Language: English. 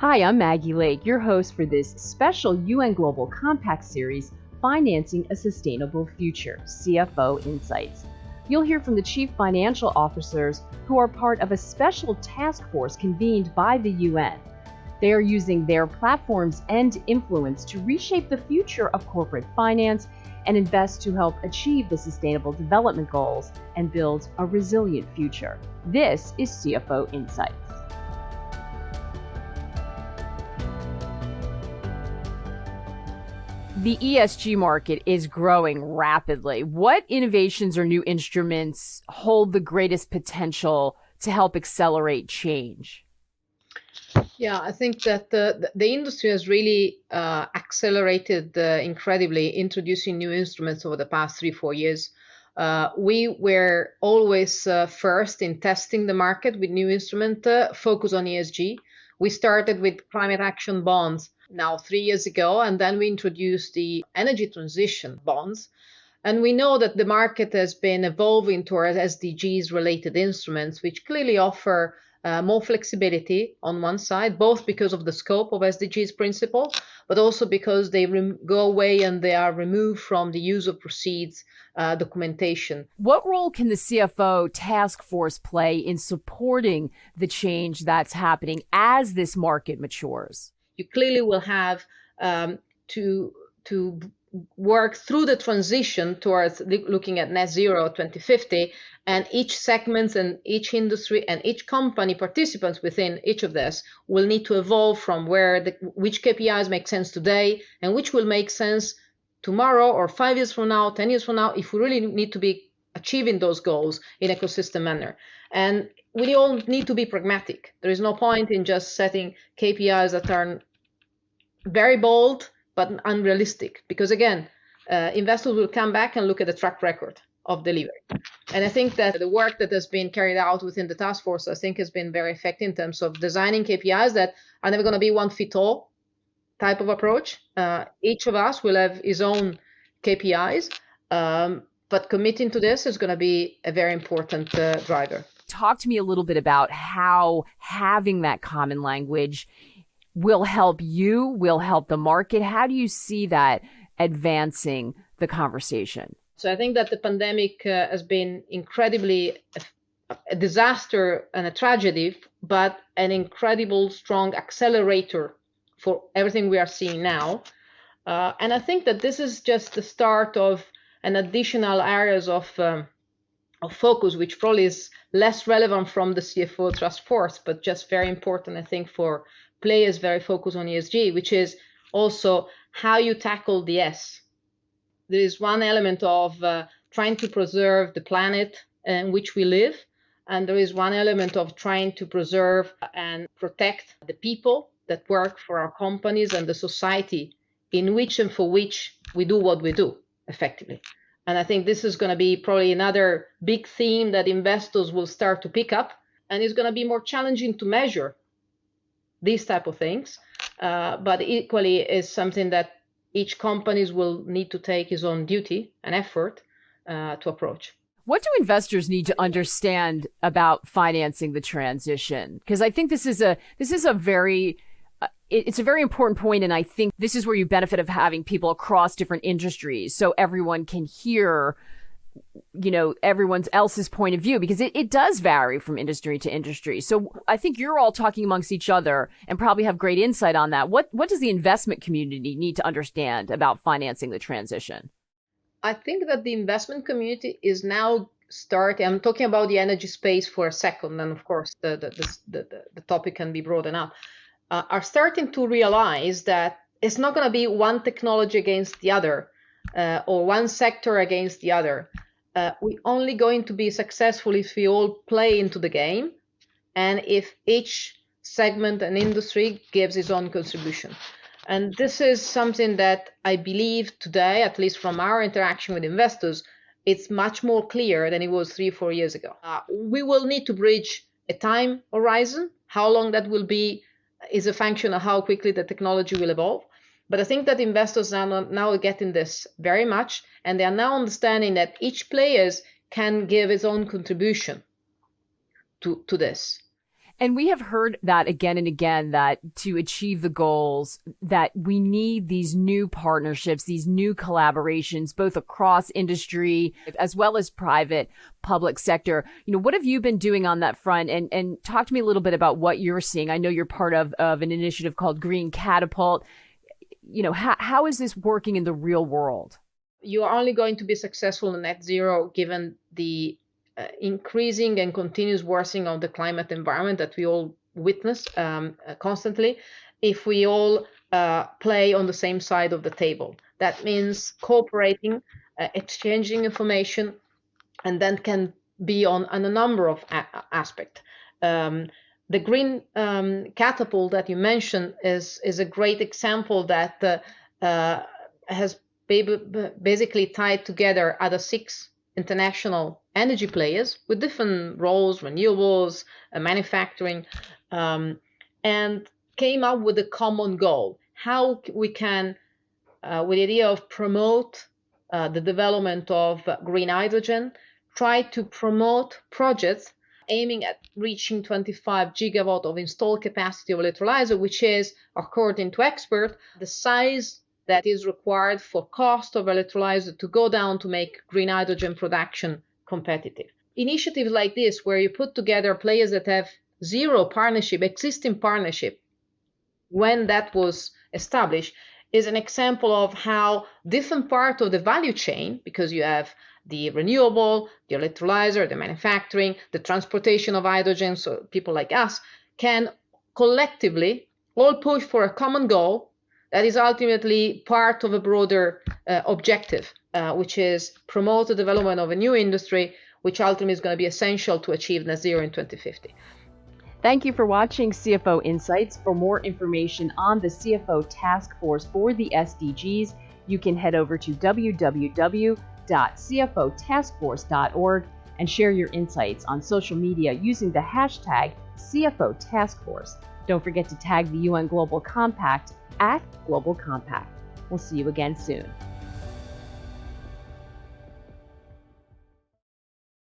Hi, I'm Maggie Lake, your host for this special UN Global Compact series, Financing a Sustainable Future, CFO Insights. You'll hear from the chief financial officers who are part of a special task force convened by the UN. They are using their platforms and influence to reshape the future of corporate finance and invest to help achieve the Sustainable Development Goals and build a resilient future. This is CFO Insights. The ESG market is growing rapidly. What innovations or new instruments hold the greatest potential to help accelerate change? Yeah, I think that the industry has really accelerated incredibly, introducing new instruments over the past 3-4 years. We were always first in testing the market with new instrument focus on ESG. We started with climate action bonds now 3 years ago, and then we introduced the energy transition bonds. And we know that the market has been evolving towards SDGs related instruments, which clearly offer more flexibility on one side, both because of the scope of SDGs principle, but also because they go away and they are removed from the use of proceeds documentation. What role can the CFO task force play in supporting the change that's happening as this market matures? You clearly will have to work through the transition towards looking at net zero 2050, and each segment and each industry and each company participants within each of this will need to evolve from which KPIs make sense today and which will make sense tomorrow or 5 years from now, 10 years from now, if we really need to be achieving those goals in a consistent manner. And we all need to be pragmatic. There is no point in just setting KPIs that are very bold but unrealistic, because again, investors will come back and look at the track record of delivery. And I think that the work that has been carried out within the task force, I think, has been very effective in terms of designing KPIs that are never going to be one fit all type of approach. Each of us will have his own KPIs, but committing to this is going to be a very important driver. Talk to me a little bit about how having that common language will help you, will help the market. How do you see that advancing the conversation? So I think that the pandemic has been incredibly a disaster and a tragedy, but an incredible strong accelerator for everything we are seeing now. And I think that this is just the start of an additional areas of focus, which probably is less relevant from the CFO task force, but just very important, I think, for players very focused on ESG, which is also how you tackle the S. There is one element of trying to preserve the planet in which we live, and there is one element of trying to preserve and protect the people that work for our companies and the society in which and for which we do what we do effectively. And I think this is going to be probably another big theme that investors will start to pick up, and it's going to be more challenging to measure these type of things, but equally is something that each companies will need to take his own duty and effort to approach. What do investors need to understand about financing the transition? Because I think this is a very important point, and I think this is where you benefit of having people across different industries, so everyone can hear, everyone else's point of view, because it does vary from industry to industry. So I think you're all talking amongst each other and probably have great insight on that. What does the investment community need to understand about financing the transition? I think that the investment community is now starting. I'm talking about the energy space for a second, and of course the topic can be broadened up. Are starting to realize that it's not going to be one technology against the other, or one sector against the other. We're only going to be successful if we all play into the game, and if each segment and industry gives its own contribution. And this is something that I believe today, at least from our interaction with investors, it's much more clear than it was 3-4 years ago. We will need to bridge a time horizon. How long that will be is a function of how quickly the technology will evolve. But I think that investors are now getting this very much, and they are now understanding that each player can give his own contribution to this. And we have heard that again and again, that to achieve the goals, that we need these new partnerships, these new collaborations, both across industry as well as private, public sector. What have you been doing on that front? And talk to me a little bit about what you're seeing. I know you're part of an initiative called Green Catapult. How is this working in the real world? You are only going to be successful in net zero given the increasing and continuous worsening of the climate environment that we all witness constantly, if we all play on the same side of the table. That means cooperating, exchanging information, and then can be on a number of aspects. The Green Catapult that you mentioned is a great example that has basically tied together other 6 international energy players with different roles, renewables, manufacturing, and came up with a common goal. How we can, with the idea of promote the development of green hydrogen, try to promote projects aiming at reaching 25 gigawatt of installed capacity of electrolyzer, which is, according to experts, the size that is required for cost of electrolyzer to go down to make green hydrogen production competitive. Initiatives like this, where you put together players that have zero partnership, existing partnership, when that was established, is an example of how different part of the value chain, because you have the renewable, the electrolyzer, the manufacturing, the transportation of hydrogen, so people like us can collectively all push for a common goal that is ultimately part of a broader objective, which is promote the development of a new industry, which ultimately is going to be essential to achieve net zero in 2050. Thank you for watching CFO Insights. For more information on the CFO Task Force for the SDGs, you can head over to www.cfotaskforce.org and share your insights on social media using the hashtag CFO Task Force. Don't forget to tag the UN Global Compact @Global Compact. We'll see you again soon.